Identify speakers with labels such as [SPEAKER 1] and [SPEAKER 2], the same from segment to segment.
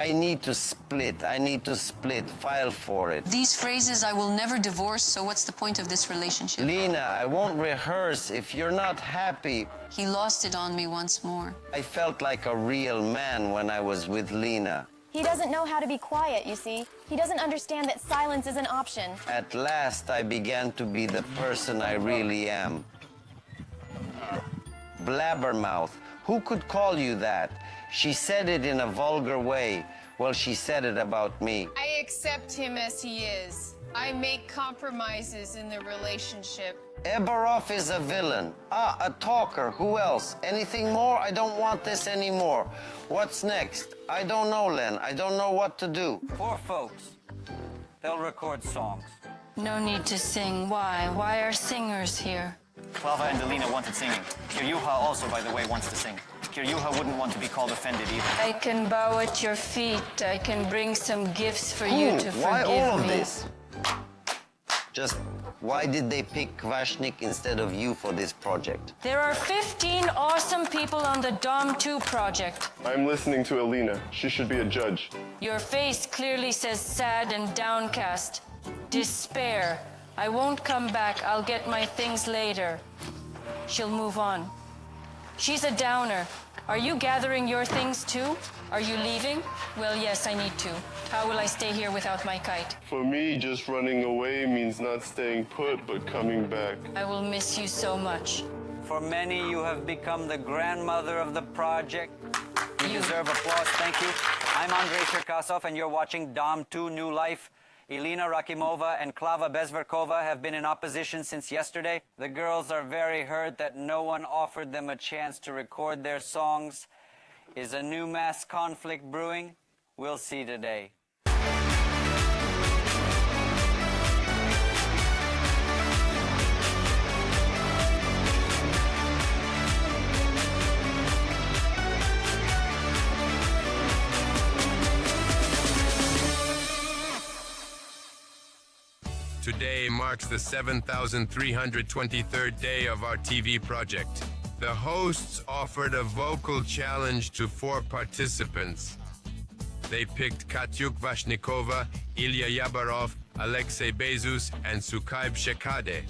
[SPEAKER 1] I need to split. I need to split. File for it.
[SPEAKER 2] These phrases, I will never divorce, so what's the point of this relationship?
[SPEAKER 1] Lena, I won't rehearse if you're not happy.
[SPEAKER 2] He lost it on me once more.
[SPEAKER 1] I felt like a real man when I was with Lena.
[SPEAKER 3] He doesn't know how to be quiet, you see. He doesn't understand that silence is an option.
[SPEAKER 1] At last, I began to be the person I really am. Blabbermouth. Who could call you that? She said it in a vulgar way. Well, she said it about me.
[SPEAKER 4] I accept him as he is. I make compromises in the relationship.
[SPEAKER 1] Eberov is a villain. A talker. Who else? Anything more? I don't want this anymore. What's next? I don't know, Len. I don't know what to do.
[SPEAKER 5] Poor folks. They'll record songs.
[SPEAKER 6] No need to sing. Why? Why are singers here?
[SPEAKER 5] Klava and Alina wanted singing. Kiryuha also, by the way, wants to sing. Kiryuha wouldn't want to be called offended either.
[SPEAKER 6] I can bow at your feet. I can bring some gifts for you to forgive
[SPEAKER 1] why all of
[SPEAKER 6] me.
[SPEAKER 1] this? Just why did they pick Kvashnik instead of you for this project?
[SPEAKER 6] There are 15 awesome people on the Dom 2 project.
[SPEAKER 7] I'm listening to Alina. She should be a judge.
[SPEAKER 6] Your face clearly says sad and downcast. Despair. I won't come back. I'll get my things later. She'll move on. She's a downer. Are you gathering your things too? Are you leaving? Well, yes, I need to. How will I stay here without my kite?
[SPEAKER 7] For me, just running away means not staying put, but coming back.
[SPEAKER 6] I will miss you so much.
[SPEAKER 5] For many, you have become the grandmother of the project. You deserve applause. Thank you. I'm Andrei Cherkasov, and you're watching Dom 2 New Life. Elena Rakimova and Klava Bezverkova have been in opposition since yesterday. The girls are very hurt that no one offered them a chance to record their songs. Is a new mass conflict brewing? We'll see today.
[SPEAKER 8] Today marks the 7,323rd day of our TV project. The hosts offered a vocal challenge to 4 participants. They picked Katya Gorina, Ilya Yabarov, Alexei Bezus, and Sukaib Shekade.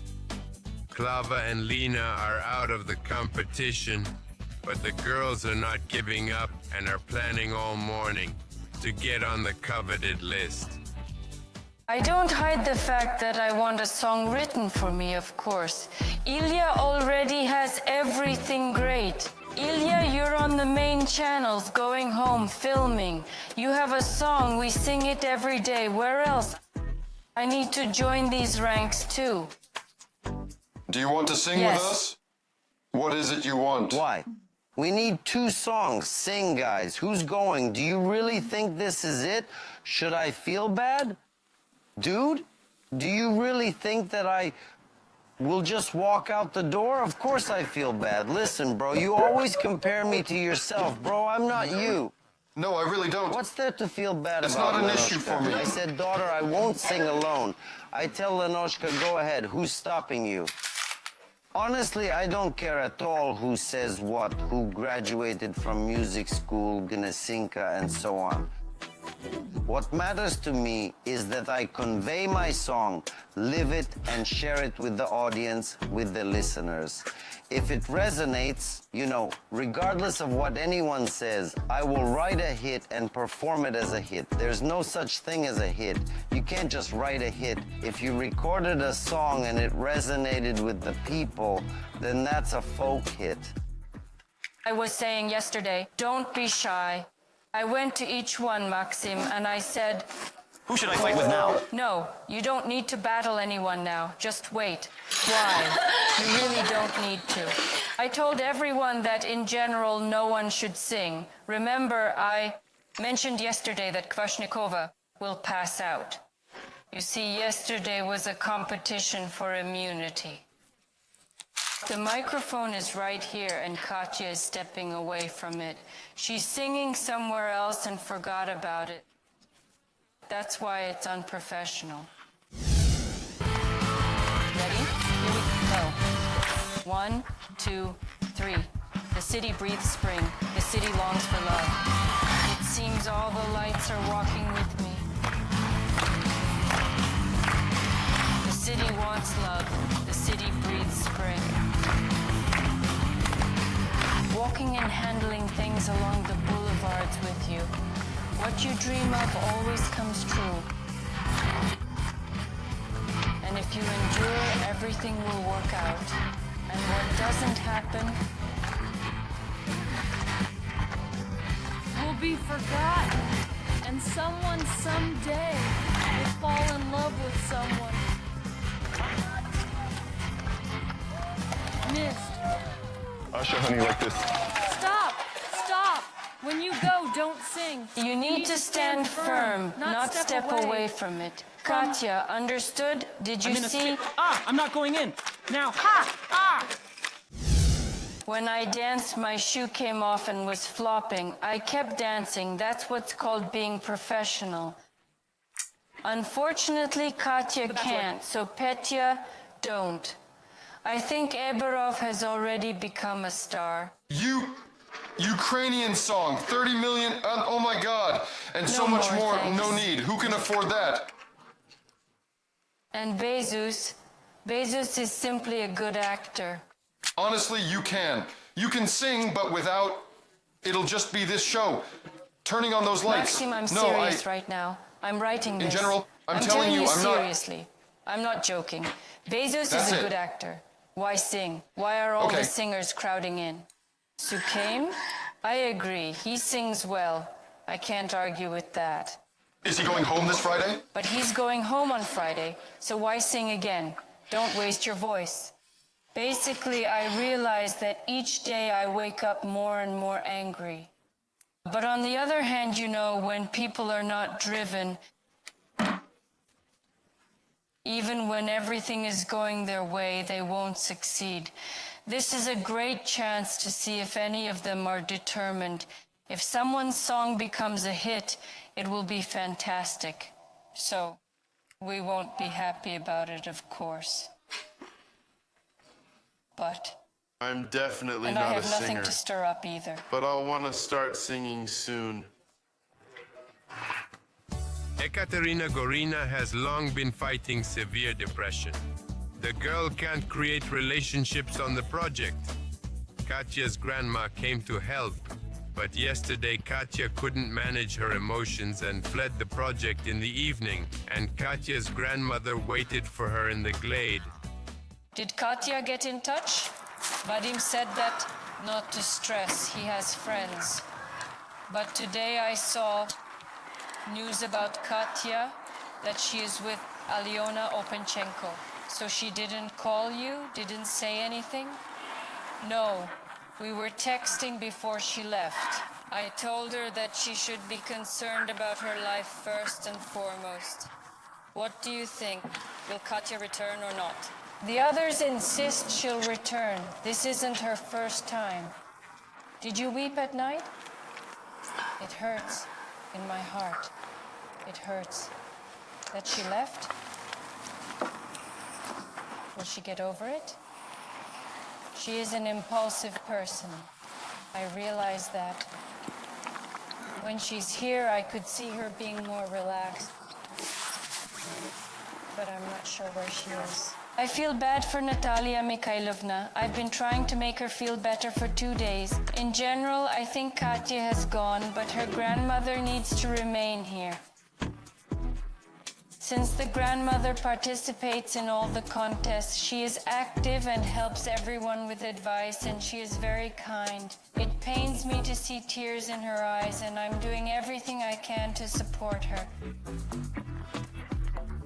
[SPEAKER 8] Klava and Lena are out of the competition, but the girls are not giving up and are planning all morning to get on the coveted list.
[SPEAKER 6] I don't hide the fact that I want a song written for me, of course. Ilya already has everything great. Ilya, you're on the main channels, going home, filming. You have a song, we sing it every day. Where else? I need to join these ranks too.
[SPEAKER 9] Do you want to sing
[SPEAKER 6] Yes.
[SPEAKER 9] with us? What is it you want?
[SPEAKER 1] Why? We need 2 songs. Sing, guys. Who's going? Do you really think this is it? Should I feel bad? Dude, do you really think that I will just walk out the door? Of course I feel bad. Listen, bro, you always compare me to yourself. Bro, I'm not you.
[SPEAKER 9] No, I really don't.
[SPEAKER 1] What's there to feel bad
[SPEAKER 9] It's
[SPEAKER 1] about,
[SPEAKER 9] not an
[SPEAKER 1] Lenoshka?
[SPEAKER 9] issue for me.
[SPEAKER 1] I said, daughter, I won't sing alone. I tell Lenoshka, go ahead. Who's stopping you? Honestly, I don't care at all who says what, who graduated from music school, Gnesinka, and so on. What matters to me is that I convey my song, live it, and share it with the audience, with the listeners. If it resonates, you know, regardless of what anyone says, I will write a hit and perform it as a hit. There's no such thing as a hit. You can't just write a hit. If you recorded a song and it resonated with the people, then that's a folk hit.
[SPEAKER 6] I was saying yesterday, don't be shy. I went to each one, Maxim, and I said,
[SPEAKER 5] Who should I fight with now?
[SPEAKER 6] no, you don't need to battle anyone now. Just wait. Why? You really don't need to. I told everyone that in general no one should sing. Remember, I mentioned yesterday that Kvashnikova will pass out. You see, yesterday was a competition for immunity. The microphone is right here, and Katya is stepping away from it. She's singing somewhere else and forgot about it. That's why it's unprofessional. Ready? Here we go. 1, 2, 3. The city breathes spring. The city longs for love. It seems all the lights are walking with me. The city wants love. The city breathes spring. Walking and handling things along the boulevards with you. What you dream of always comes true. And if you endure, everything will work out. And what doesn't happen
[SPEAKER 10] will be forgotten. And someone someday will fall in love with someone. Missed.
[SPEAKER 7] Usher, honey, like this.
[SPEAKER 10] Stop! Stop! When you go, don't sing.
[SPEAKER 6] You need to stand firm, not step away from it. Katya, understood? Did you see?
[SPEAKER 11] I'm not going in. Now.
[SPEAKER 6] When I danced, my shoe came off and was flopping. I kept dancing. That's what's called being professional. Unfortunately, Katya can't, so Petya, don't. I think Eberov has already become a star.
[SPEAKER 9] Ukrainian song, 30 million, oh my God, and so much more, no need. Who can afford that?
[SPEAKER 6] And Bezos is simply a good actor.
[SPEAKER 9] Honestly, you can. You can sing, but without, it'll just be this show. Turning on those lights.
[SPEAKER 6] Maxim, I'm serious right now. I'm writing this.
[SPEAKER 9] In general, I'm telling you, I'm not...
[SPEAKER 6] seriously. I'm not joking. Bezos is a good actor. Why sing? Why are all the singers crowding in? Sukaim? I agree. He sings well. I can't argue with that.
[SPEAKER 9] Is he going home this Friday?
[SPEAKER 6] But he's going home on Friday, so why sing again? Don't waste your voice. Basically, I realize that each day I wake up more and more angry. But on the other hand, you know, when people are not driven, even when everything is going their way, they won't succeed. This is a great chance to see if any of them are determined. If someone's song becomes a hit, it will be fantastic. So, we won't be happy about it, of course. But...
[SPEAKER 7] I'm definitely
[SPEAKER 6] and
[SPEAKER 7] not
[SPEAKER 6] I have
[SPEAKER 7] a singer.
[SPEAKER 6] nothing to stir up either.
[SPEAKER 7] But I'll want to start singing soon.
[SPEAKER 8] Katya Gorina has long been fighting severe depression. The girl can't create relationships on the project. Katya's grandma came to help, but yesterday Katya couldn't manage her emotions and fled the project in the evening, and Katya's grandmother waited for her in the glade.
[SPEAKER 6] Did Katya get in touch? Vadim said that not to stress, he has friends. But today I saw news about Katya, that she is with Alyona Openchenko. So she didn't call you, didn't say anything? No, we were texting before she left. I told her that she should be concerned about her life first and foremost. What do you think? Will Katya return or not? The others insist she'll return. This isn't her first time. Did you weep at night? It hurts in my heart. It hurts. That she left? Will she get over it? She is an impulsive person. I realize that. When she's here, I could see her being more relaxed. But I'm not sure where she is. I feel bad for Natalia Mikhailovna. I've been trying to make her feel better for 2 days. In general, I think Katya has gone, but her grandmother needs to remain here. Since the grandmother participates in all the contests, she is active and helps everyone with advice, and she is very kind. It pains me to see tears in her eyes, and I'm doing everything I can to support her.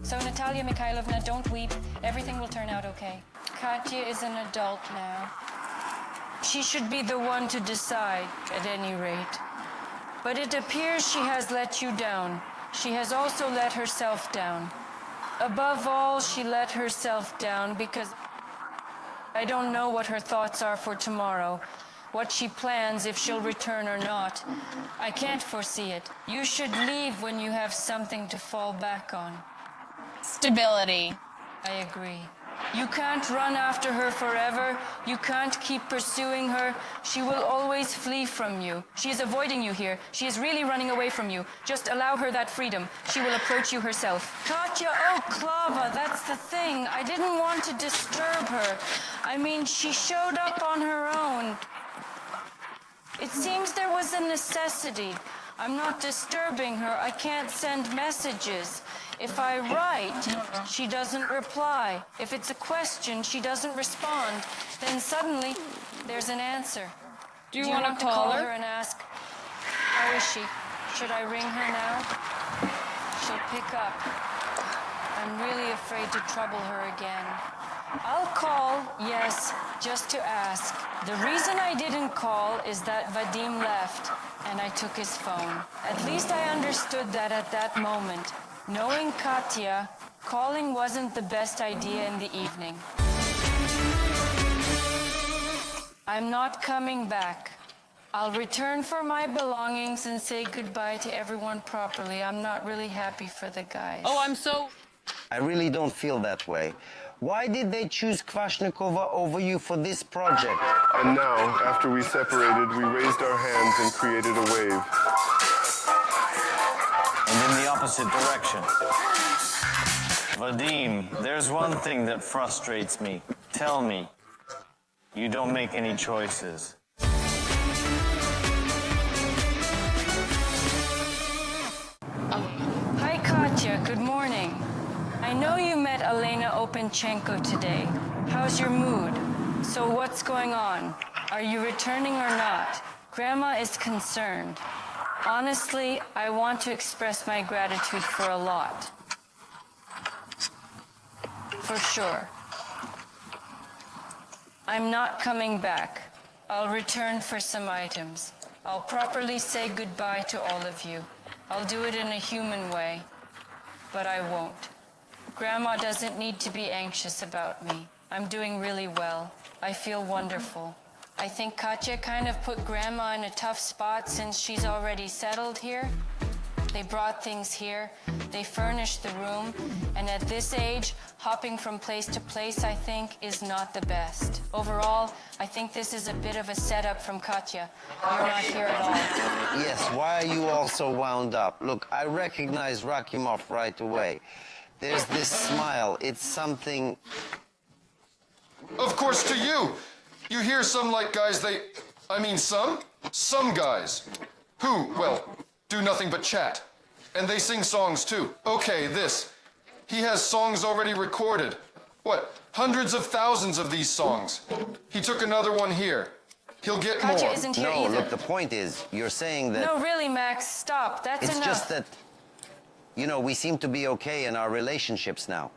[SPEAKER 6] So, Natalia Mikhailovna, don't weep. Everything will turn out okay. Katya is an adult now. She should be the one to decide, at any rate. But it appears she has let you down. She has also let herself down. Above all, she let herself down because I don't know what her thoughts are for tomorrow, what she plans, if she'll return or not. I can't foresee it. You should leave when you have something to fall back on.
[SPEAKER 4] Stability.
[SPEAKER 6] I agree. You can't run after her forever. You can't keep pursuing her. She will always flee from you. She is avoiding you here. She is really running away from you. Just allow her that freedom. She will approach you herself. Katya, oh, Klava, that's the thing. I didn't want to disturb her. I mean, she showed up on her own. It seems there was a necessity. I'm not disturbing her. I can't send messages. If I write, she doesn't reply. If it's a question, she doesn't respond. Then suddenly, there's an answer.
[SPEAKER 10] Do you want to call her
[SPEAKER 6] and ask, how is she? Should I ring her now? She'll pick up. I'm really afraid to trouble her again. I'll call, yes, just to ask. The reason I didn't call is that Vadim left, and I took his phone. At least I understood that at that moment. Knowing Katya, calling wasn't the best idea in the evening. I'm not coming back. I'll return for my belongings and say goodbye to everyone properly. I'm not really happy for the guys.
[SPEAKER 10] Oh, I'm so...
[SPEAKER 1] I really don't feel that way. Why did they choose Kvashnikova over you for this project?
[SPEAKER 7] And now, after we separated, we raised our hands and created a wave.
[SPEAKER 12] And in the opposite direction. Vadim, there's one thing that frustrates me. Tell me, you don't make any choices.
[SPEAKER 6] Hi, Katya. Good morning. I know you met Elena Openchenko today. How's your mood? So what's going on? Are you returning or not? Grandma is concerned. Honestly, I want to express my gratitude for a lot. For sure. I'm not coming back. I'll return for some items. I'll properly say goodbye to all of you. I'll do it in a human way, but I won't. Grandma doesn't need to be anxious about me. I'm doing really well. I feel wonderful. I think Katya kind of put Grandma in a tough spot since she's already settled here. They brought things here, they furnished the room, and at this age, hopping from place to place, I think, is not the best. Overall, I think this is a bit of a setup from Katya. You're not here at all.
[SPEAKER 1] Yes, why are you all so wound up? Look, I recognize Rakimov right away. There's this smile. It's something...
[SPEAKER 9] Of course, to you. You hear some like guys, some guys, who, well, do nothing but chat. And they sing songs too. Okay, this. He has songs already recorded. What, hundreds of thousands of these songs. He took another one here. He'll get
[SPEAKER 6] Katya
[SPEAKER 9] more.
[SPEAKER 6] isn't here
[SPEAKER 1] No,
[SPEAKER 6] either.
[SPEAKER 1] look, the point is, you're saying that...
[SPEAKER 6] No, really, Max, stop. That's
[SPEAKER 1] It's
[SPEAKER 6] enough.
[SPEAKER 1] just that, you know, we seem to be okay in our relationships now.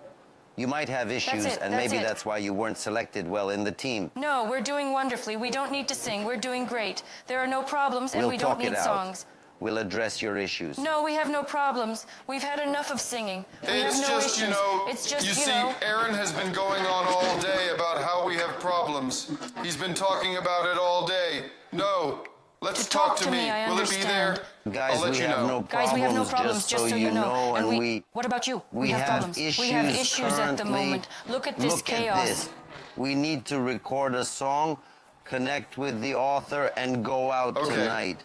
[SPEAKER 1] You might have issues, and maybe that's why you weren't selected well in the team.
[SPEAKER 6] No, we're doing wonderfully. We don't need to sing. We're doing great. There are no problems, and we don't need songs.
[SPEAKER 1] We'll address your issues.
[SPEAKER 6] No, we have no problems. We've had enough of singing. We
[SPEAKER 9] It's
[SPEAKER 6] have no
[SPEAKER 9] just,
[SPEAKER 6] issues.
[SPEAKER 9] you know,
[SPEAKER 6] It's just,
[SPEAKER 9] you see, Aaron has been going on all day about how we have problems. He's been talking about it all day. No, let's talk to me.
[SPEAKER 6] I
[SPEAKER 9] Will it be there?
[SPEAKER 1] Guys,
[SPEAKER 9] I'll let
[SPEAKER 1] we
[SPEAKER 9] you
[SPEAKER 1] have
[SPEAKER 9] know.
[SPEAKER 1] no problems,
[SPEAKER 6] Guys, we have no problems, just so you know.
[SPEAKER 1] and
[SPEAKER 6] What about you?
[SPEAKER 1] we have
[SPEAKER 6] problems.
[SPEAKER 1] issues
[SPEAKER 6] We have issues at the
[SPEAKER 1] currently.
[SPEAKER 6] moment. Look at this chaos.
[SPEAKER 1] At this. We need to record a song, connect with the author, and go out tonight.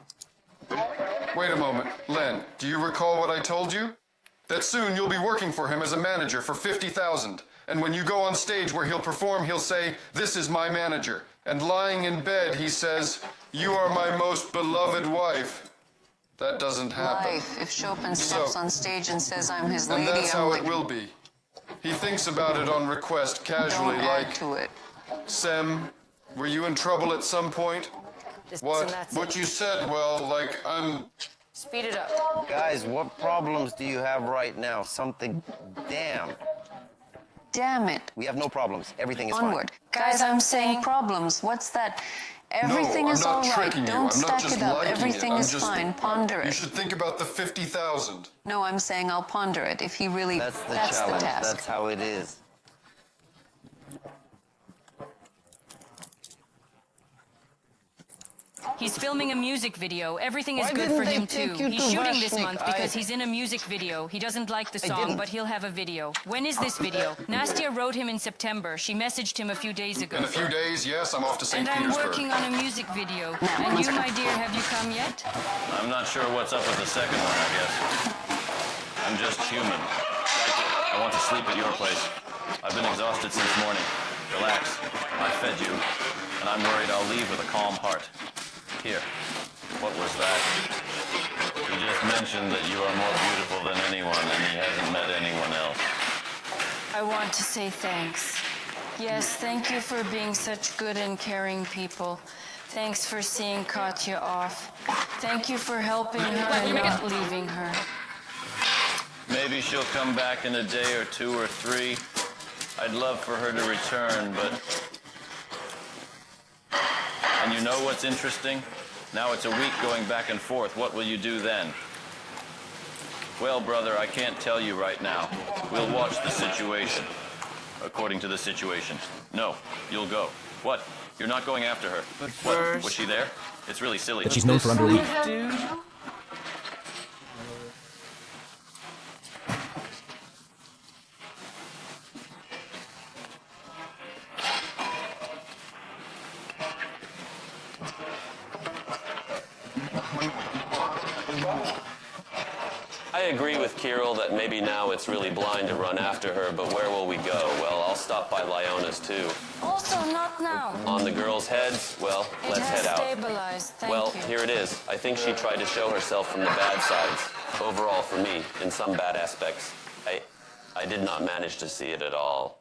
[SPEAKER 9] Wait a moment. Len, do you recall what I told you? That soon you'll be working for him as a manager for $50,000. And when you go on stage where he'll perform, he'll say, "This is my manager." And lying in bed, he says, "You are my most beloved wife." That doesn't happen.
[SPEAKER 2] Life. If Chopin steps on stage and says I'm his lady,
[SPEAKER 9] And that's
[SPEAKER 2] I'm
[SPEAKER 9] how
[SPEAKER 2] like,
[SPEAKER 9] it will be. He thinks about it on request, casually,
[SPEAKER 2] don't
[SPEAKER 9] like,
[SPEAKER 2] add to it.
[SPEAKER 9] "Sem, were you in trouble at some point?" What? What you said, well, like, I'm...
[SPEAKER 6] Speed it up.
[SPEAKER 1] Guys, what problems do you have right now? Something... Damn.
[SPEAKER 2] Damn it.
[SPEAKER 1] We have no problems. Everything is
[SPEAKER 2] Onward.
[SPEAKER 1] fine.
[SPEAKER 2] Guys, I'm saying problems. What's that? Everything is all right. Don't stack it up. Everything is fine. Ponder
[SPEAKER 9] You
[SPEAKER 2] it.
[SPEAKER 9] should think about the 50,000.
[SPEAKER 2] No, I'm saying I'll ponder it. If he really...
[SPEAKER 1] That's the
[SPEAKER 2] that's
[SPEAKER 1] challenge.
[SPEAKER 2] the task.
[SPEAKER 1] That's how it is.
[SPEAKER 6] He's filming a music video. Everything is
[SPEAKER 1] Why
[SPEAKER 6] good
[SPEAKER 1] didn't
[SPEAKER 6] for
[SPEAKER 1] they
[SPEAKER 6] him
[SPEAKER 1] take
[SPEAKER 6] too.
[SPEAKER 1] you
[SPEAKER 6] He's
[SPEAKER 1] to
[SPEAKER 6] shooting this
[SPEAKER 1] Vashnik?
[SPEAKER 6] month because he's in a music video. He doesn't like the song,
[SPEAKER 1] didn't.
[SPEAKER 6] but he'll have a video. When is this video? Nastya wrote him in September. She messaged him a few days ago.
[SPEAKER 9] In a few days, yes, I'm off to St.
[SPEAKER 6] And I'm
[SPEAKER 9] Petersburg.
[SPEAKER 6] working on a music video. And you, my dear, have you come yet?
[SPEAKER 12] I'm not sure what's up with the second one, I guess. I'm just human. I want to sleep at your place. I've been exhausted since morning. Relax. I fed you, and I'm worried I'll leave with a calm heart. Here. What was that? He just mentioned that you are more beautiful than anyone, and he hasn't met anyone else.
[SPEAKER 6] I want to say thanks. Yes, thank you for being such good and caring people. Thanks for seeing Katya off. Thank you for helping her and not leaving her.
[SPEAKER 12] Maybe she'll come back in a day or two or three. I'd love for her to return, but... And you know what's interesting? Now it's a week going back and forth. What will you do then? Well, brother, I can't tell you right now. We'll watch the situation. According to the situation. No, you'll go. What? You're not going after her.
[SPEAKER 11] But
[SPEAKER 12] What?
[SPEAKER 11] first...
[SPEAKER 12] Was she there? It's really silly.
[SPEAKER 13] But she's known for underleaf.
[SPEAKER 11] Dude.
[SPEAKER 14] I agree with Kirill that maybe now it's really blind to run after her, but where will we go? Well, I'll stop by Lyona's too.
[SPEAKER 6] Also, not now.
[SPEAKER 14] On the girls' heads? Well, let's head out.
[SPEAKER 6] Stabilized. Thank
[SPEAKER 14] Well,
[SPEAKER 6] you.
[SPEAKER 14] here it is. I think she tried to show herself from the bad sides. Overall, for me, in some bad aspects, I did not manage to see it at all.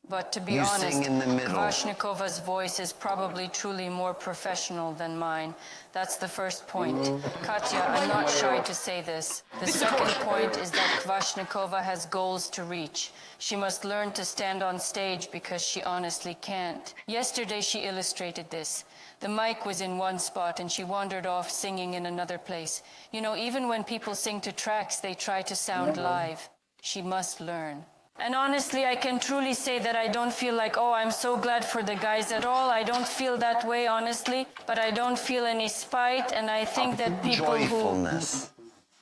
[SPEAKER 6] But to be
[SPEAKER 1] You
[SPEAKER 6] honest,
[SPEAKER 1] sing in the middle.
[SPEAKER 6] Kvashnikova's voice is probably truly more professional than mine. That's the first point. Katya, I'm not shy to say this. The second point is that Kvashnikova has goals to reach. She must learn to stand on stage because she honestly can't. Yesterday she illustrated this. The mic was in one spot and she wandered off singing in another place. You know, even when people sing to tracks, they try to sound live. She must learn. And honestly, I can truly say that I don't feel like, oh, I'm so glad for the guys at all. I don't feel that way, honestly. But I don't feel any spite, and I think that people
[SPEAKER 1] Joyfulness.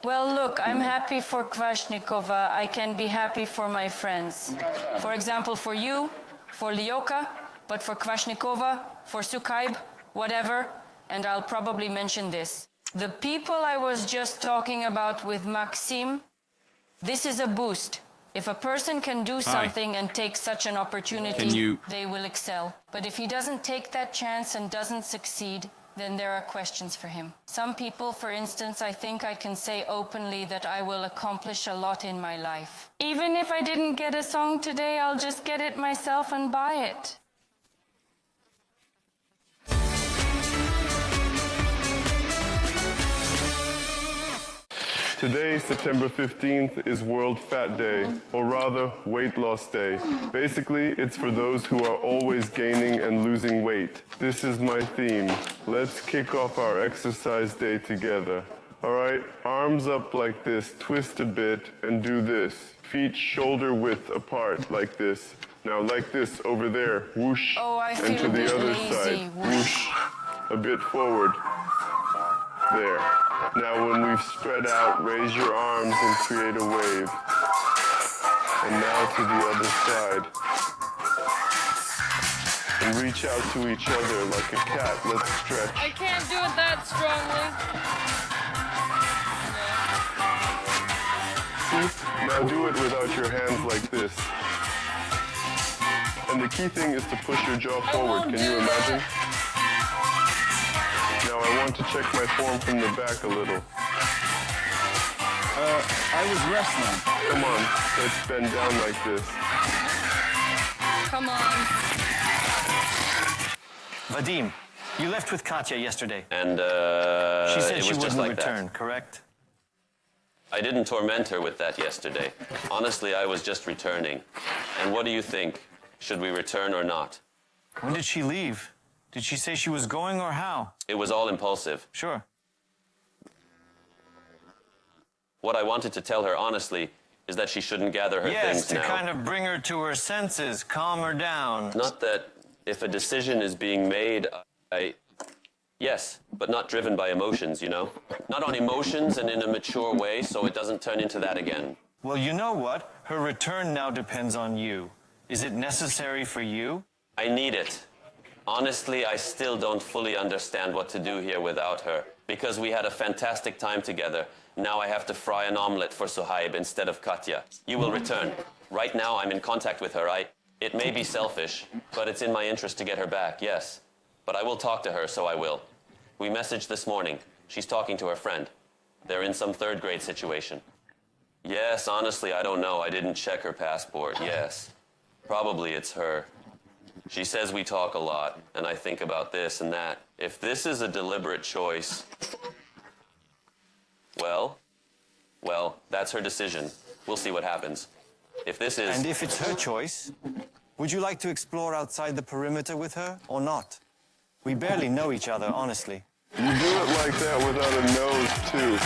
[SPEAKER 6] Well, look, I'm happy for Kvashnikova. I can be happy for my friends. For example, for you, for Lyoka, but for Kvashnikova, for Sukaib, whatever. And I'll probably mention this. The people I was just talking about with Maxim, this is a boost. If a person can do something and take such an opportunity, they will excel. But if he doesn't take that chance and doesn't succeed, then there are questions for him. Some people, for instance, I think I can say openly that I will accomplish a lot in my life. Even if I didn't get a song today, I'll just get it myself and buy it.
[SPEAKER 7] Today, September 15th, is World Fat Day, or rather, Weight Loss Day. Basically, it's for those who are always gaining and losing weight. This is my theme. Let's kick off our exercise day together. All right, arms up like this, twist a bit, and do this. Feet shoulder width apart like this. Now like this over there, whoosh, and to the other side, whoosh, a bit forward. There. Now when we've spread out, raise your arms and create a wave. And now to the other side. And reach out to each other like a cat. Let's stretch.
[SPEAKER 10] I can't do it that strongly.
[SPEAKER 7] See? Now do it without your hands like this. And the key thing is to push your jaw forward. Can you imagine? Now I want to check my form from the back a little.
[SPEAKER 11] I was wrestling.
[SPEAKER 7] Come on, let's bend down like this.
[SPEAKER 10] Come on.
[SPEAKER 12] Vadim, you left with Katya yesterday.
[SPEAKER 14] And
[SPEAKER 12] She said
[SPEAKER 14] it
[SPEAKER 12] she
[SPEAKER 14] was just
[SPEAKER 12] wouldn't
[SPEAKER 14] like
[SPEAKER 12] return,
[SPEAKER 14] that.
[SPEAKER 12] correct?
[SPEAKER 14] I didn't torment her with that yesterday. Honestly, I was just returning. And what do you think? Should we return or not?
[SPEAKER 12] When did she leave? Did she say she was going or how?
[SPEAKER 14] It was all impulsive.
[SPEAKER 12] Sure.
[SPEAKER 14] What I wanted to tell her, honestly, is that she shouldn't gather her
[SPEAKER 12] Yes,
[SPEAKER 14] things
[SPEAKER 12] to
[SPEAKER 14] now.
[SPEAKER 12] kind of bring her to her senses, calm her down.
[SPEAKER 14] Not that if a decision is being made, Yes, but not driven by emotions, you know? Not on emotions and in a mature way, so it doesn't turn into that again.
[SPEAKER 13] Well, you know what? Her return now depends on you. Is it necessary for you?
[SPEAKER 14] I need it. Honestly, I still don't fully understand what to do here without her, because we had a fantastic time together. Now I have to fry an omelet for Suhaib instead of Katya. You will return. Right now, I'm in contact with her. It may be selfish, but it's in my interest to get her back, yes. But I will talk to her, so I will. We messaged this morning. She's talking to her friend. They're in some third grade situation. Yes, honestly, I don't know. I didn't check her passport. Yes. Probably it's her. She says we talk a lot, and I think about this and that. If this is a deliberate choice, well, that's her decision. We'll see what happens. If this is...
[SPEAKER 13] And if it's her choice, would you like to explore outside the perimeter with her, or not? We barely know each other, honestly.
[SPEAKER 7] You do it like that without a nose, too.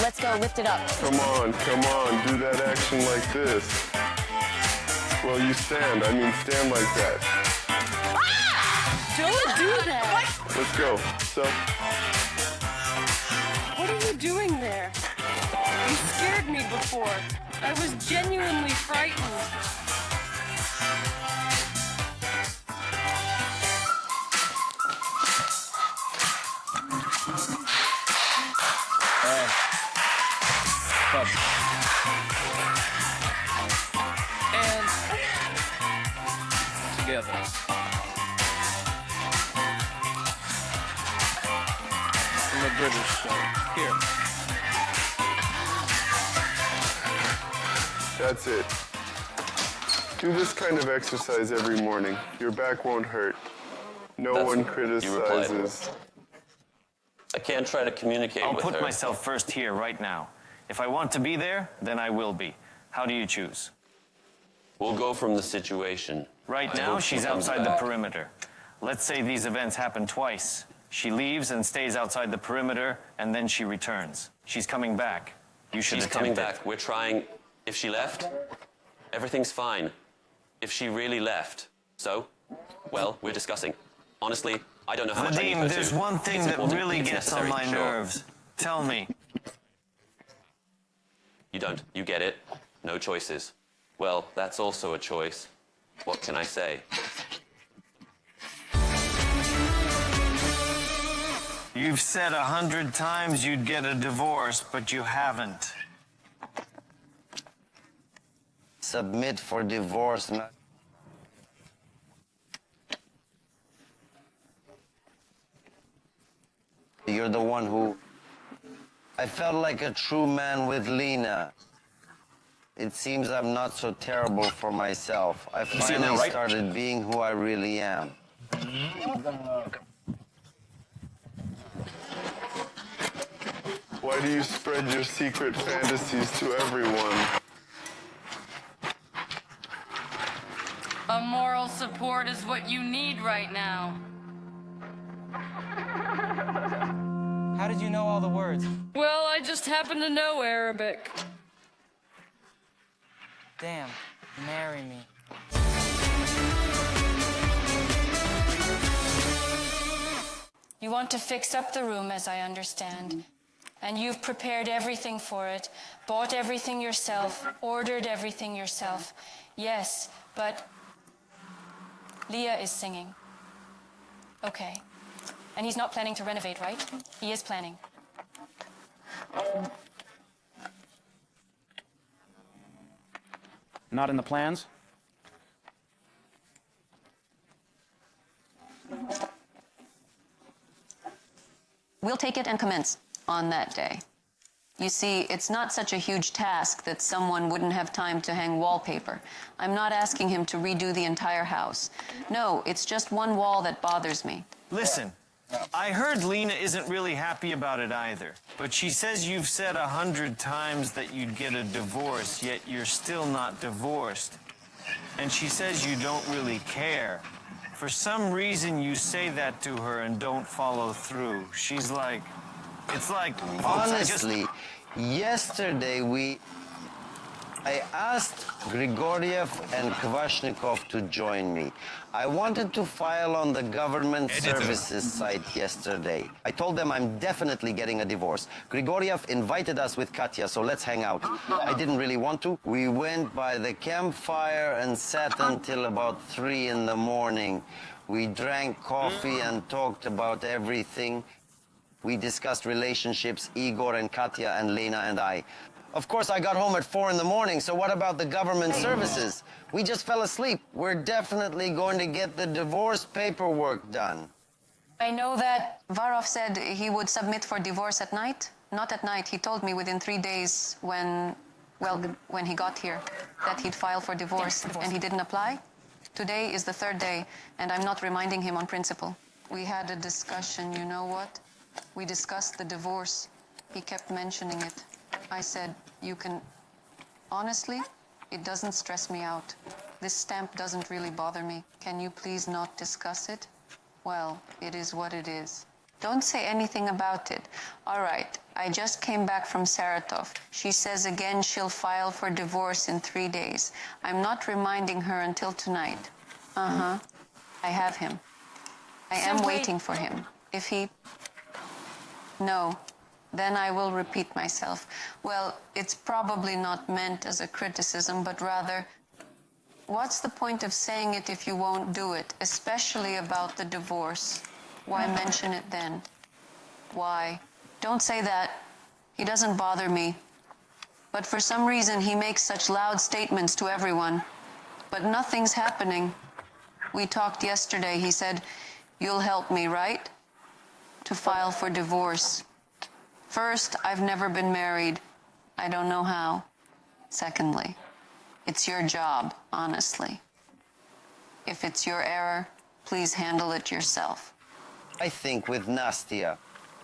[SPEAKER 3] Let's go, lift it up.
[SPEAKER 7] Come on, do that action like this. Well, you stand. I mean, stand like that.
[SPEAKER 10] Ah! Don't do that!
[SPEAKER 7] Let's go. So.
[SPEAKER 10] What are you doing there? You scared me before. I was genuinely frightened.
[SPEAKER 11] And together. From a British show. Here.
[SPEAKER 7] That's it. Do this kind of exercise every morning. Your back won't hurt. No one criticizes.
[SPEAKER 14] I can't try to communicate with her.
[SPEAKER 13] I'll put myself first here, right now. If I want to be there, then I will be. How do you choose?
[SPEAKER 14] We'll go from the situation.
[SPEAKER 13] Right now, she's outside the perimeter. Let's say these events happen twice. She leaves and stays outside the perimeter, and then she returns. She's coming back. You should attempt it.
[SPEAKER 14] She's coming back. We're trying... If she left, everything's fine. If she really left, so, well, we're discussing. Honestly, I don't know how much I need her to.
[SPEAKER 13] There's one thing that really gets on my nerves. Tell me.
[SPEAKER 14] You don't. You get it. No choices. Well, that's also a choice. What can I say?
[SPEAKER 13] You've said 100 times you'd get a divorce, but you haven't.
[SPEAKER 1] Submit for divorce. You're the one who... I felt like a true man with Lena. It seems I'm not so terrible for myself. I finally started being who I really am.
[SPEAKER 7] Why do you spread your secret fantasies to everyone?
[SPEAKER 10] A moral support is what you need right now.
[SPEAKER 11] How did you know all the words?
[SPEAKER 10] Well, I just happen to know Arabic.
[SPEAKER 11] Damn, marry me.
[SPEAKER 6] You want to fix up the room, as I understand. And you've prepared everything for it, bought everything yourself, ordered everything yourself. Yes, but Leah is singing. Okay. And he's not planning to renovate, right? He is planning.
[SPEAKER 11] Not in the plans?
[SPEAKER 2] We'll take it and commence on that day. You see, it's not such a huge task that someone wouldn't have time to hang wallpaper. I'm not asking him to redo the entire house. No, it's just one wall that bothers me.
[SPEAKER 13] Listen, I heard Lena isn't really happy about it either. But she says you've said 100 times that you'd get a divorce, yet you're still not divorced. And she says you don't really care. For some reason, you say that to her and don't follow through. She's like... It's like...
[SPEAKER 1] Honestly, yesterday I asked Grigoriev and Kvashnikov to join me. I wanted to file on the government services site yesterday. I told them I'm definitely getting a divorce. Grigoriev invited us with Katya, so let's hang out. I didn't really want to. We went by the campfire and sat until about 3 in the morning. We drank coffee and talked about everything. We discussed relationships, Igor and Katya and Lena and I. Of course, I got home at 4 in the morning, so what about the government services? We just fell asleep. We're definitely going to get the divorce paperwork done.
[SPEAKER 2] I know that Varov said he would submit for divorce at night. Not at night. He told me within 3 days when he got here that he'd file for divorce, and he didn't apply. Today is the 3rd day, and I'm not reminding him on principle. We had a discussion, you know what? We discussed the divorce. He kept mentioning it. I said, you can... Honestly, it doesn't stress me out. This stamp doesn't really bother me. Can you please not discuss it? Well, it is what it is. Don't say anything about it. All right, I just came back from Saratov. She says again she'll file for divorce in 3 days. I'm not reminding her until tonight. Uh-huh. I have him. I am waiting for him. If he... No. Then I will repeat myself. Well, it's probably not meant as a criticism, but rather, what's the point of saying it if you won't do it, especially about the divorce? Why mention it then? Why? Don't say that. He doesn't bother me. But for some reason, he makes such loud statements to everyone. But nothing's happening. We talked yesterday. He said, you'll help me, right? To file for divorce. First, I've never been married. I don't know how. Secondly, it's your job, honestly. If it's your error, please handle it yourself.
[SPEAKER 1] I think with Nastya.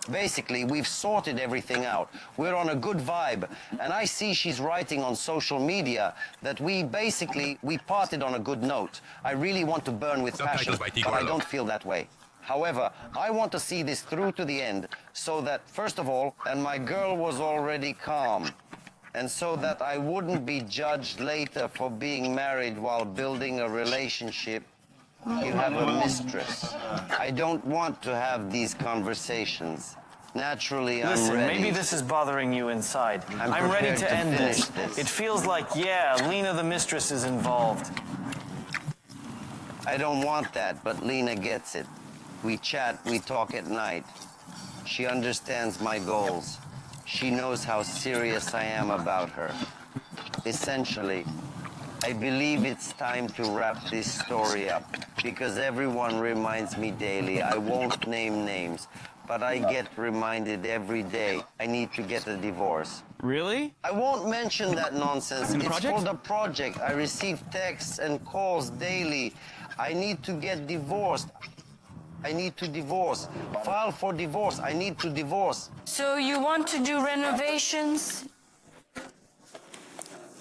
[SPEAKER 1] Basically, we've sorted everything out. We're on a good vibe. And I see she's writing on social media that we parted on a good note. I really want to burn with passion, but I don't feel that way. However, I want to see this through to the end so that, first of all, and my girl was already calm, and so that I wouldn't be judged later for being married while building a relationship. You have a mistress. I don't want to have these conversations. Naturally, I'm
[SPEAKER 13] Listen,
[SPEAKER 1] ready.
[SPEAKER 13] maybe this is bothering you inside. I'm ready to end this. It feels like, yeah, Lena the mistress is involved.
[SPEAKER 1] I don't want that, but Lena gets it. We chat, we talk at night. She understands my goals. She knows how serious I am about her. Essentially, I believe it's time to wrap this story up because everyone reminds me daily. I won't name names, but I get reminded every day I need to get a divorce.
[SPEAKER 13] Really?
[SPEAKER 1] I won't mention that nonsense. It's for the project. I receive texts and calls daily. I need to get divorced. I need to divorce. File for divorce. I need to divorce.
[SPEAKER 6] So you want to do renovations?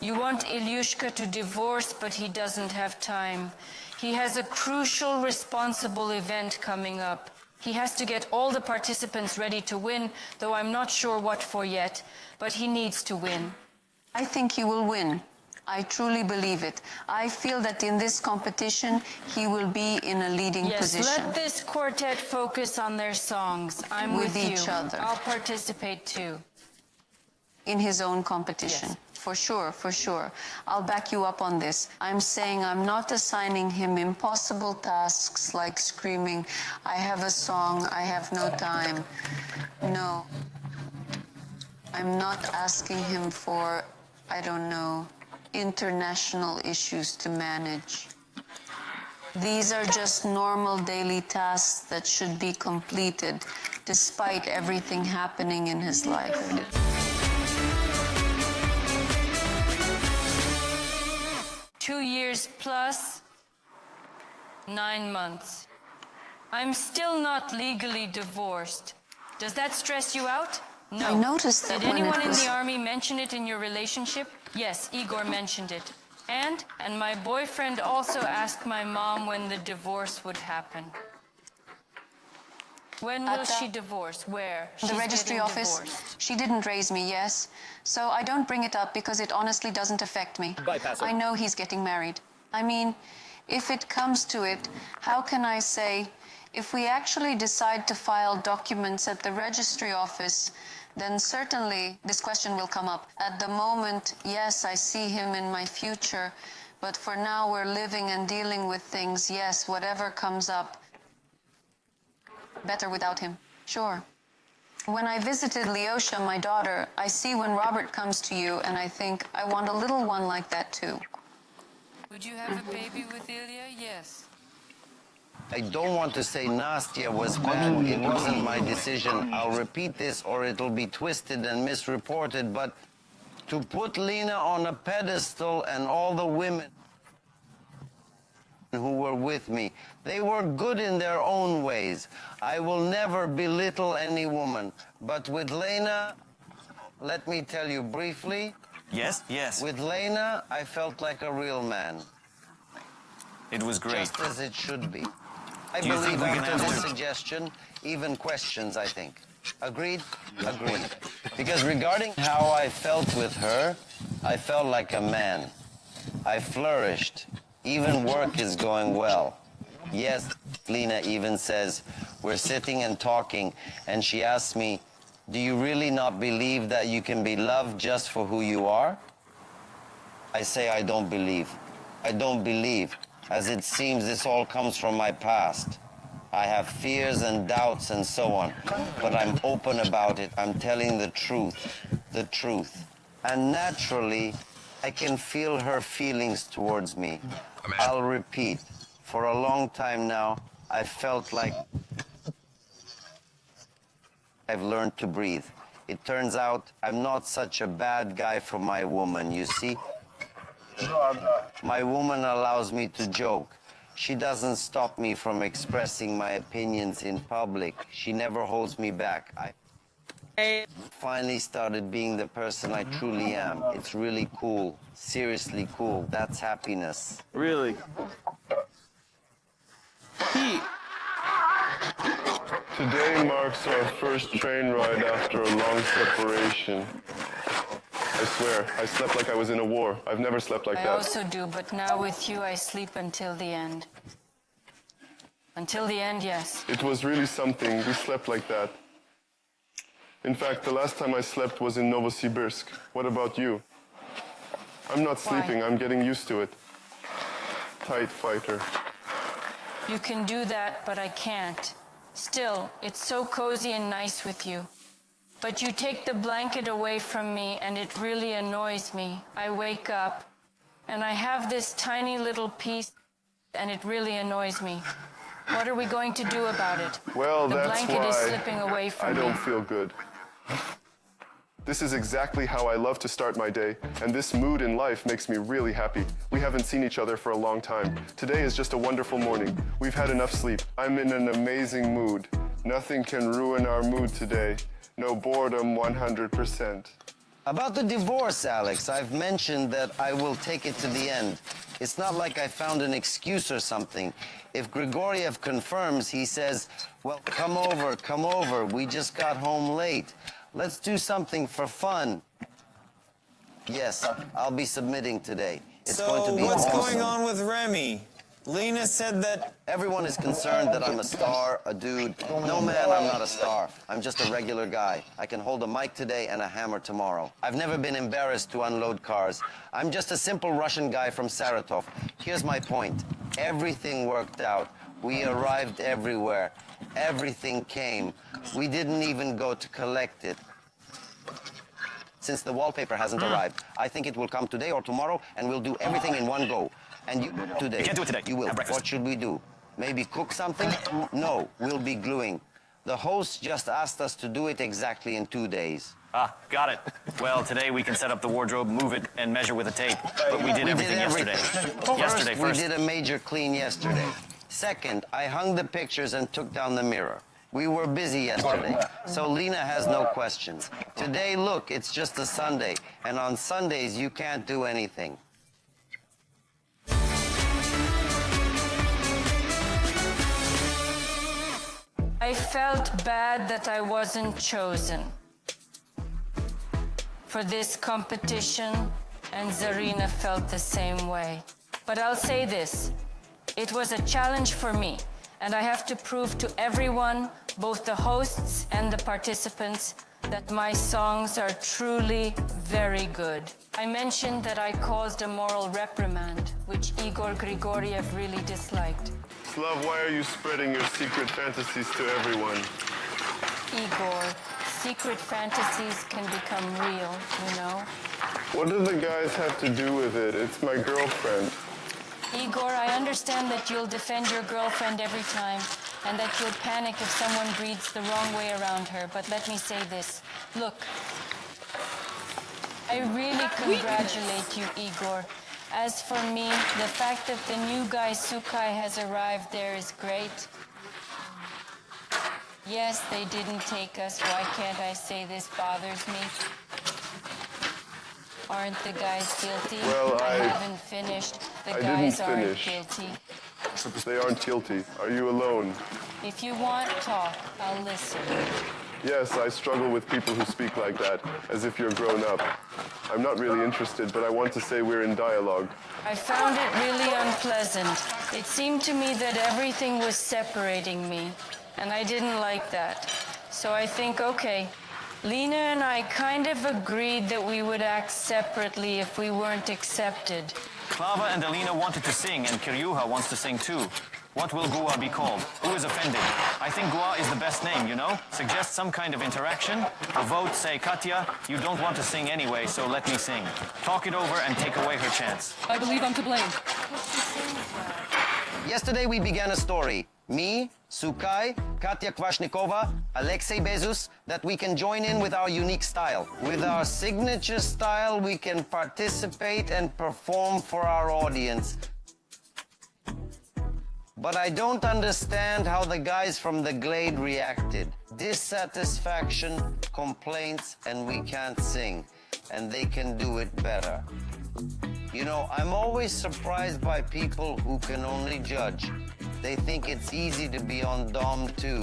[SPEAKER 6] You want Ilyushka to divorce, but he doesn't have time. He has a crucial, responsible event coming up. He has to get all the participants ready to win, though I'm not sure what for yet, but he needs to win.
[SPEAKER 2] I think he will win. I truly believe it. I feel that in this competition, he will be in a leading position.
[SPEAKER 6] Yes, let this quartet focus on their songs. I'm with you.
[SPEAKER 2] each other.
[SPEAKER 6] I'll participate too.
[SPEAKER 2] In his own competition. Yes. For sure, for sure. I'll back you up on this. I'm saying I'm not assigning him impossible tasks like screaming, I have a song, I have no time. No. I'm not asking him for, I don't know, international issues to manage. These are just normal daily tasks that should be completed despite everything happening in his life.
[SPEAKER 6] Two years plus 9 months. I'm still not legally divorced. Does that stress you out? No.
[SPEAKER 2] I noticed that
[SPEAKER 6] Did
[SPEAKER 2] when
[SPEAKER 6] anyone
[SPEAKER 2] it
[SPEAKER 6] in
[SPEAKER 2] was...
[SPEAKER 6] the army mention it in your relationship? Yes, Igor mentioned it. And my boyfriend also asked my mom when the divorce would happen. When will she divorce? Where?
[SPEAKER 2] The registry office. She didn't raise me, yes. So I don't bring it up because it honestly doesn't affect me.
[SPEAKER 15] Bypass it.
[SPEAKER 2] I know he's getting married. I mean, if it comes to it, how can I say, if we actually decide to file documents at the registry office, then certainly this question will come up. At the moment, yes, I see him in my future, but for now we're living and dealing with things. Yes, whatever comes up, better without him. Sure. When I visited Leosha, my daughter, I see when Robert comes to you, and I think, I want a little one like that too.
[SPEAKER 6] Would you have a baby with Ilya? Yes.
[SPEAKER 1] I don't want to say Nastya was bad. It wasn't my decision. I'll repeat this or it'll be twisted and misreported, but to put Lena on a pedestal and all the women who were with me, they were good in their own ways. I will never belittle any woman, but with Lena, let me tell you briefly.
[SPEAKER 13] Yes, yes.
[SPEAKER 1] With Lena, I felt like a real man.
[SPEAKER 13] It was great.
[SPEAKER 1] Just as it should be. I
[SPEAKER 13] Do you think
[SPEAKER 1] believe
[SPEAKER 13] we can
[SPEAKER 1] after
[SPEAKER 13] have
[SPEAKER 1] this
[SPEAKER 13] to-
[SPEAKER 1] suggestion, even questions, I think. Agreed? Agreed. Because regarding how I felt with her, I felt like a man. I flourished. Even work is going well. Yes, Lena even says, we're sitting and talking, and she asks me, do you really not believe that you can be loved just for who you are? I say I don't believe. I don't believe. As it seems, this all comes from my past. I have fears and doubts and so on, but I'm open about it. I'm telling the truth, the truth. And naturally, I can feel her feelings towards me. I'll repeat, for a long time now, I felt like I've learned to breathe. It turns out I'm not such a bad guy for my woman, you see? My woman allows me to joke. She doesn't stop me from expressing my opinions in public. She never holds me back. I finally started being the person I truly am. It's really cool. Seriously cool. That's happiness.
[SPEAKER 11] Really?
[SPEAKER 7] Today marks our first train ride after a long separation. I swear, I slept like I was in a war. I've never slept like
[SPEAKER 6] I
[SPEAKER 7] that.
[SPEAKER 6] also do, but now with you I sleep until the end. Until the end, yes.
[SPEAKER 7] It was really something. We slept like that. In fact, the last time I slept was in Novosibirsk. What about you? I'm not sleeping. I'm getting used to it. Tight fighter.
[SPEAKER 6] You can do that, but I can't. Still, it's so cozy and nice with you. But you take the blanket away from me, and it really annoys me. I wake up, and I have this tiny little piece, and it really annoys me. What are we going to do about it?
[SPEAKER 7] Well,
[SPEAKER 6] the
[SPEAKER 7] that's
[SPEAKER 6] blanket
[SPEAKER 7] why
[SPEAKER 6] is slipping away from
[SPEAKER 7] I
[SPEAKER 6] me.
[SPEAKER 7] don't feel good. This is exactly how I love to start my day, and this mood in life makes me really happy. We haven't seen each other for a long time. Today is just a wonderful morning. We've had enough sleep. I'm in an amazing mood. Nothing can ruin our mood today. No boredom, 100%.
[SPEAKER 1] About the divorce, Alex, I've mentioned that I will take it to the end. It's not like I found an excuse or something. If Grigoriev confirms, he says, well, come over, we just got home late. Let's do something for fun. Yes, I'll be submitting today. It's going to be
[SPEAKER 13] what's
[SPEAKER 1] awesome.
[SPEAKER 13] going on with Remy? Lena said that...
[SPEAKER 1] Everyone is concerned that I'm a star, a dude. No, man, I'm not a star. I'm just a regular guy. I can hold a mic today and a hammer tomorrow. I've never been embarrassed to unload cars. I'm just a simple Russian guy from Saratov. Here's my point. Everything worked out. We arrived everywhere. Everything came. We didn't even go to collect it. Since the wallpaper hasn't arrived, I think it will come today or tomorrow, and we'll do everything in one go. And you today.
[SPEAKER 13] You can't do it today.
[SPEAKER 1] You will.
[SPEAKER 13] Have breakfast.
[SPEAKER 1] What should we do? Maybe cook something? No, we'll be gluing. The host just asked us to do it exactly in 2 days.
[SPEAKER 13] Ah, got it. Well, today we can set up the wardrobe, move it, and measure with a tape. But we did everything yesterday.
[SPEAKER 1] First, we did a major clean yesterday. Second, I hung the pictures and took down the mirror. We were busy yesterday, so Lena has no questions. Today, look, it's just a Sunday, and on Sundays you can't do anything.
[SPEAKER 6] I I felt bad that I wasn't chosen for this competition, and Zarina felt the same way. But I'll say this, it was a challenge for me, and I have to prove to everyone, both the hosts and the participants, that my songs are truly very good. I mentioned that I caused a moral reprimand, which Igor Grigoriev really disliked.
[SPEAKER 7] Slav, why are you spreading your secret fantasies to everyone?
[SPEAKER 6] Igor, secret fantasies can become real, you know?
[SPEAKER 7] What do the guys have to do with it? It's my girlfriend.
[SPEAKER 6] Igor, I understand that you'll defend your girlfriend every time and that you'll panic if someone breathes the wrong way around her, but let me say this. Look, I really congratulate you, Igor. As for me, the fact that the new guy Sukai has arrived there is great. Yes, they didn't take us. Why can't I say this bothers me? Aren't the guys guilty?
[SPEAKER 7] Well, I
[SPEAKER 6] haven't finished. The
[SPEAKER 7] I
[SPEAKER 6] guys
[SPEAKER 7] didn't
[SPEAKER 6] aren't
[SPEAKER 7] finish.
[SPEAKER 6] guilty.
[SPEAKER 7] They aren't guilty. Are you alone?
[SPEAKER 6] If you want talk, I'll listen.
[SPEAKER 7] Yes, I struggle with people who speak like that, as if you're grown up. I'm not really interested, but I want to say we're in dialogue.
[SPEAKER 6] I found it really unpleasant. It seemed to me that everything was separating me, and I didn't like that. So I think, okay, Lena and I kind of agreed that we would act separately if we weren't accepted.
[SPEAKER 13] Klava and Alina wanted to sing, and Kiryuha wants to sing too. What will Gua be called? Who is offended? I think Gua is the best name, you know? Suggest some kind of interaction. A vote, say, Katya, you don't want to sing anyway, so let me sing. Talk it over and take away her chance.
[SPEAKER 10] I believe I'm to blame.
[SPEAKER 1] Yesterday we began a story. Me, Sukai, Katya Kvashnikova, Alexei Bezus, that we can join in with our unique style. With our signature style, we can participate and perform for our audience. But I don't understand how the guys from the Glade reacted. Dissatisfaction, complaints, and we can't sing. And they can do it better. You know, I'm always surprised by people who can only judge. They think it's easy to be on Dom 2,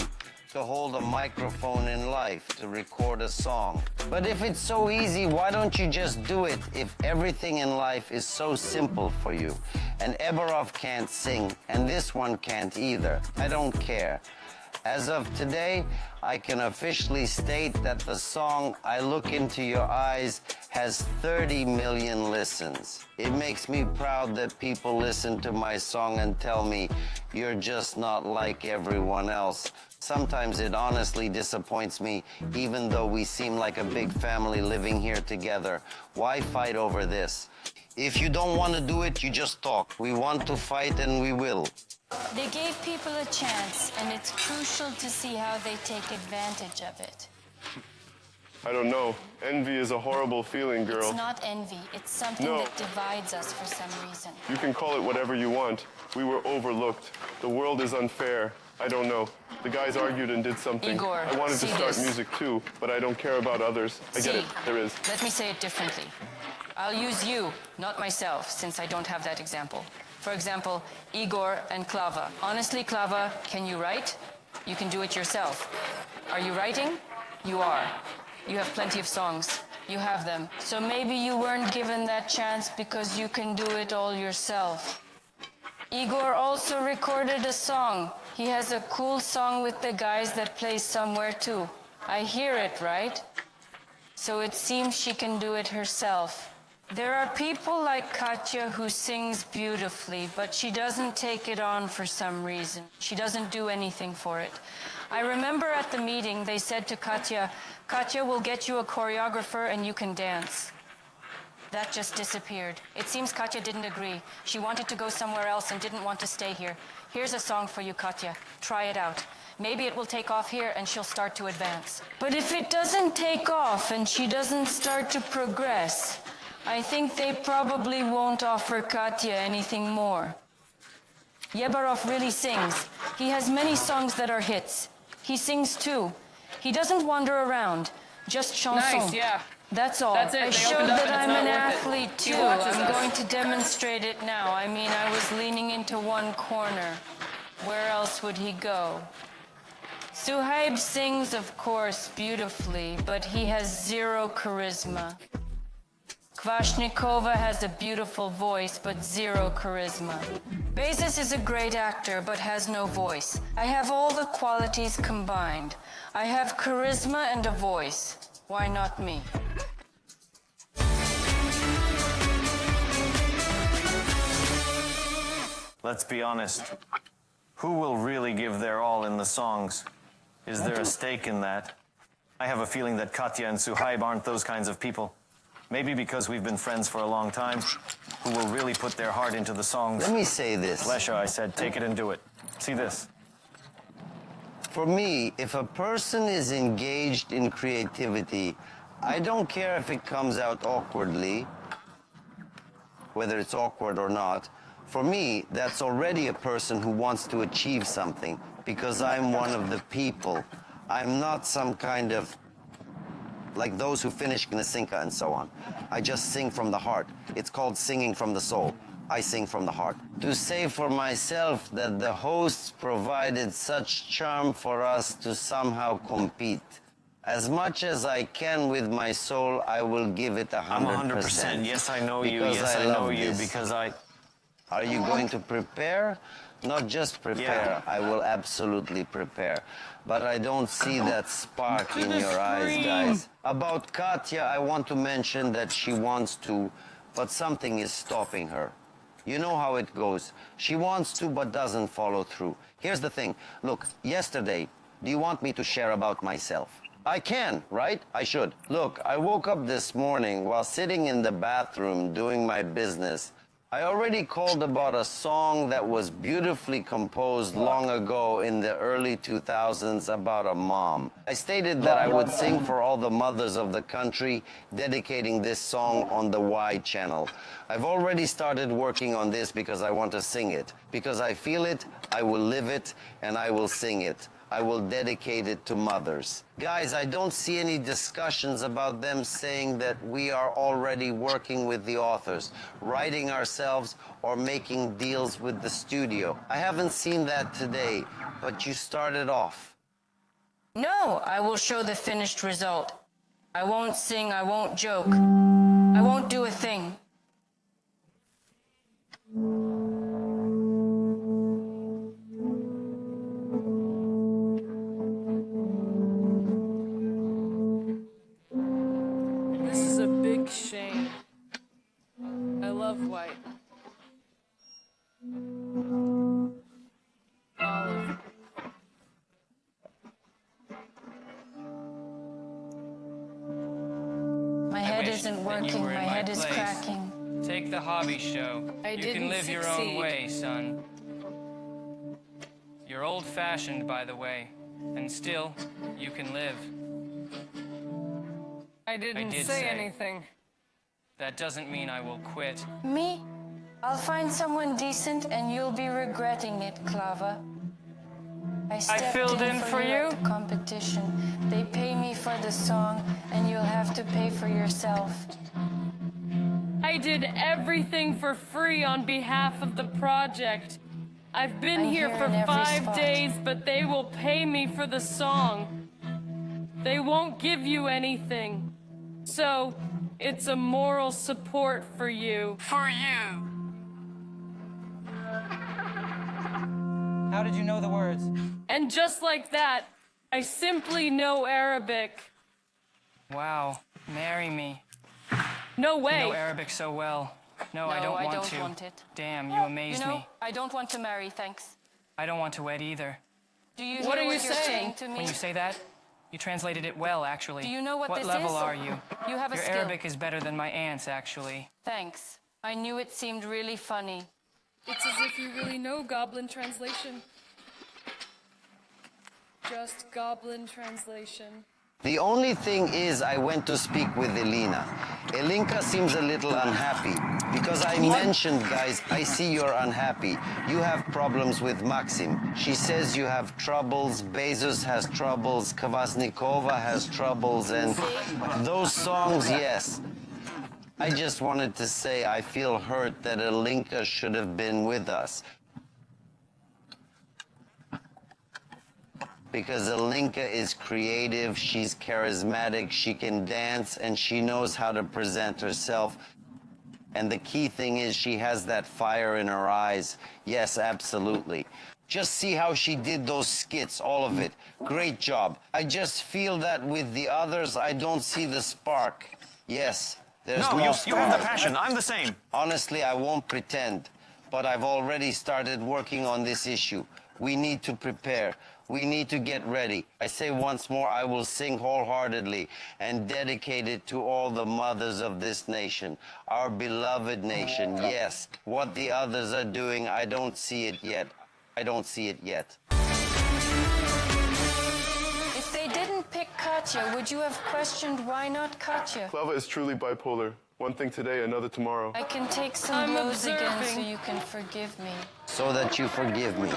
[SPEAKER 1] to hold a microphone in life, to record a song. But if it's so easy, why don't you just do it if everything in life is so simple for you? And Eberov can't sing, and this one can't either. I don't care. As of today, I can officially state that the song I Look Into Your Eyes has 30 million listens. It makes me proud that people listen to my song and tell me, you're just not like everyone else. Sometimes it honestly disappoints me, even though we seem like a big family living here together. Why fight over this? If you don't want to do it, you just talk. We want to fight and we will.
[SPEAKER 6] They gave people a chance, and it's crucial to see how they take advantage of it.
[SPEAKER 7] I don't know. Envy is a horrible feeling, girl.
[SPEAKER 6] It's not envy. It's something that divides us for some reason.
[SPEAKER 7] You can call it whatever you want. We were overlooked. The world is unfair. I don't know. The guys argued and did something.
[SPEAKER 6] Igor,
[SPEAKER 7] I wanted to start
[SPEAKER 6] this.
[SPEAKER 7] music too, but I don't care about others. I get it. There is.
[SPEAKER 6] Let me say it differently. I'll use you, not myself, since I don't have that example. For example, Igor and Klava. Honestly, Klava, can you write? You can do it yourself. Are you writing? You are. You have plenty of songs. You have them. So maybe you weren't given that chance because you can do it all yourself. Igor also recorded a song. He has a cool song with the guys that plays somewhere too. I hear it, right? So it seems she can do it herself. There are people like Katya who sings beautifully, but she doesn't take it on for some reason. She doesn't do anything for it. I remember at the meeting they said to Katya, Katya, we'll get you a choreographer and you can dance. That just disappeared. It seems Katya didn't agree. She wanted to go somewhere else and didn't want to stay here. Here's a song for you, Katya. Try it out. Maybe it will take off here and she'll start to advance. But if it doesn't take off and she doesn't start to progress, I think they probably won't offer Katya anything more. Yebarov really sings. He has many songs that are hits. He sings too. He doesn't wander around, just chanson.
[SPEAKER 10] Nice, yeah.
[SPEAKER 6] That's all.
[SPEAKER 10] That's it.
[SPEAKER 6] I
[SPEAKER 10] They
[SPEAKER 6] showed
[SPEAKER 10] opened up
[SPEAKER 6] that
[SPEAKER 10] and it's
[SPEAKER 6] I'm
[SPEAKER 10] not
[SPEAKER 6] an
[SPEAKER 10] worth it.
[SPEAKER 6] athlete
[SPEAKER 10] He
[SPEAKER 6] too.
[SPEAKER 10] watches
[SPEAKER 6] I'm
[SPEAKER 10] us.
[SPEAKER 6] going to demonstrate it now. I mean, I was leaning into one corner. Where else would he go? Suhaib sings, of course, beautifully, but he has zero charisma. Kvashnikova has a beautiful voice, but zero charisma. Bezos is a great actor, but has no voice. I have all the qualities combined. I have charisma and a voice. Why not me?
[SPEAKER 13] Let's be honest. Who will really give their all in the songs? Is there a stake in that? I have a feeling that Katya and Suhaib aren't those kinds of people. Maybe because we've been friends for a long time, who will really put their heart into the songs.
[SPEAKER 1] Let me say this.
[SPEAKER 13] Lesha, I said, take it and do it. See this.
[SPEAKER 1] For me, if a person is engaged in creativity, I don't care if it comes out awkwardly, whether it's awkward or not. For me, that's already a person who wants to achieve something, because I'm one of the people. I'm not some kind of, like those who finish Gnasinka and so on. I just sing from the heart. It's called singing from the soul. I sing from the heart. To say for myself that the hosts provided such charm for us to somehow compete. As much as I can with my soul, I will give it 100%.
[SPEAKER 13] I'm 100%. Yes, I know you.
[SPEAKER 1] Because
[SPEAKER 13] Yes, I know you.
[SPEAKER 1] this.
[SPEAKER 13] Because I...
[SPEAKER 1] Are you going to prepare? Not just prepare.
[SPEAKER 13] Yeah.
[SPEAKER 1] I will absolutely prepare. But I don't see that spark in your eyes, guys. About Katya, I want to mention that she wants to, but something is stopping her. You know how it goes. She wants to, but doesn't follow through. Here's the thing. Look, yesterday, do you want me to share about myself? I can, right? I should. Look, I woke up this morning while sitting in the bathroom doing my business. I already called about a song that was beautifully composed long ago in the early 2000s about a mom. I stated that I would sing for all the mothers of the country, dedicating this song on the Y channel. I've already started working on this because I want to sing it. Because I feel it, I will live it, and I will sing it. I will dedicate it to mothers. Guys, I don't see any discussions about them saying that we are already working with the authors, writing ourselves, or making deals with the studio. I haven't seen that today, but you started off.
[SPEAKER 6] No, I will show the finished result. I won't sing, I won't joke. I won't do a thing.
[SPEAKER 10] This is a big shame. I love white. Olive.
[SPEAKER 6] My head isn't working, my head is cracking.
[SPEAKER 11] Take the hobby show. You can live your own way, son. You're old-fashioned, by the way, and still, you can live.
[SPEAKER 10] I didn't
[SPEAKER 11] did
[SPEAKER 10] say
[SPEAKER 11] say.
[SPEAKER 10] anything.
[SPEAKER 11] That doesn't mean I will quit.
[SPEAKER 6] Me? I'll find someone decent and you'll be regretting it, Klava. I stepped
[SPEAKER 10] filled in for you?
[SPEAKER 6] at the competition. They pay me for the song and you'll have to pay for yourself.
[SPEAKER 10] I did everything for free on behalf of the project. I've been
[SPEAKER 6] I'm
[SPEAKER 10] here
[SPEAKER 6] here
[SPEAKER 10] for
[SPEAKER 6] in every
[SPEAKER 10] 5
[SPEAKER 6] spot.
[SPEAKER 10] days, but they will pay me for the song. They won't give you anything. So, it's a moral support for you. For you.
[SPEAKER 11] How did you know the words?
[SPEAKER 10] And just like that, I simply know Arabic.
[SPEAKER 11] Wow, marry me.
[SPEAKER 10] No
[SPEAKER 11] You
[SPEAKER 10] way.
[SPEAKER 11] know Arabic so well. No, I don't want to.
[SPEAKER 6] want it.
[SPEAKER 11] Damn, you amaze
[SPEAKER 6] You know,
[SPEAKER 11] me.
[SPEAKER 6] I don't want to marry, thanks.
[SPEAKER 11] I don't want to wed either.
[SPEAKER 6] Do you
[SPEAKER 10] What
[SPEAKER 6] hear
[SPEAKER 10] are
[SPEAKER 6] what
[SPEAKER 10] you
[SPEAKER 6] you're
[SPEAKER 10] saying?
[SPEAKER 6] saying to me?
[SPEAKER 11] When you say that, you translated it well, actually.
[SPEAKER 6] Do you know what this
[SPEAKER 11] level
[SPEAKER 6] is?
[SPEAKER 11] are you?
[SPEAKER 6] You have a
[SPEAKER 11] Your
[SPEAKER 6] skill.
[SPEAKER 11] Arabic is better than my aunt's, actually.
[SPEAKER 6] Thanks. I knew it seemed really funny.
[SPEAKER 10] It's as if you really know Goblin translation. Just Goblin translation.
[SPEAKER 1] The only thing is I went to speak with Elena. Elinka seems a little unhappy because I mentioned, guys, I see you're unhappy. You have problems with Maxim. She says you have troubles, Bezos has troubles, Kvasnikova has troubles, and those songs, yes. I just wanted to say I feel hurt that Elinka should have been with us. because Alinka is creative, she's charismatic, she can dance, and she knows how to present herself. And the key thing is she has that fire in her eyes. Yes, absolutely. Just see how she did those skits, all of it. Great job. I just feel that with the others, I don't see the spark. Yes, there's
[SPEAKER 13] No,
[SPEAKER 1] no
[SPEAKER 13] you have the
[SPEAKER 1] spark.
[SPEAKER 13] passion. I'm the same.
[SPEAKER 1] Honestly, I won't pretend, but I've already started working on this issue. We need to prepare. We need to get ready. I say once more, I will sing wholeheartedly and dedicate it to all the mothers of this nation, our beloved nation. Yes, what the others are doing, I don't see it yet. I don't see it yet.
[SPEAKER 6] If they didn't pick Katya, would you have questioned why not Katya?
[SPEAKER 7] Clava is truly bipolar. One thing today, another tomorrow.
[SPEAKER 6] I can take some
[SPEAKER 10] I'm
[SPEAKER 6] blows again so
[SPEAKER 10] observing.
[SPEAKER 6] you can forgive me.
[SPEAKER 1] So that you forgive me.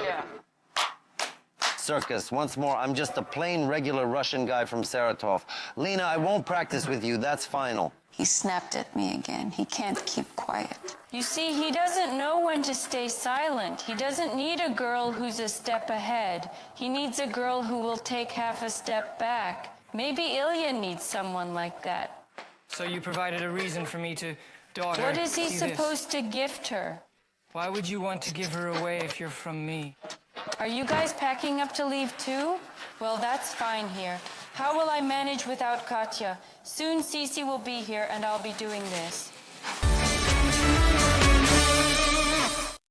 [SPEAKER 1] Circus, once more, I'm just a plain, regular Russian guy from Saratov. Lena, I won't practice with you. That's final.
[SPEAKER 2] He snapped at me again. He can't keep quiet.
[SPEAKER 6] You see, he doesn't know when to stay silent. He doesn't need a girl who's a step ahead. He needs a girl who will take half a step back. Maybe Ilya needs someone like that.
[SPEAKER 11] So you provided a reason for me to, daughter.
[SPEAKER 6] What is he
[SPEAKER 11] see this.
[SPEAKER 6] supposed to gift her?
[SPEAKER 11] Why would you want to give her away if you're from me?
[SPEAKER 6] Are you guys packing up to leave too? Well, that's fine here. How will I manage without Katya? Soon Cece will be here and I'll be doing this.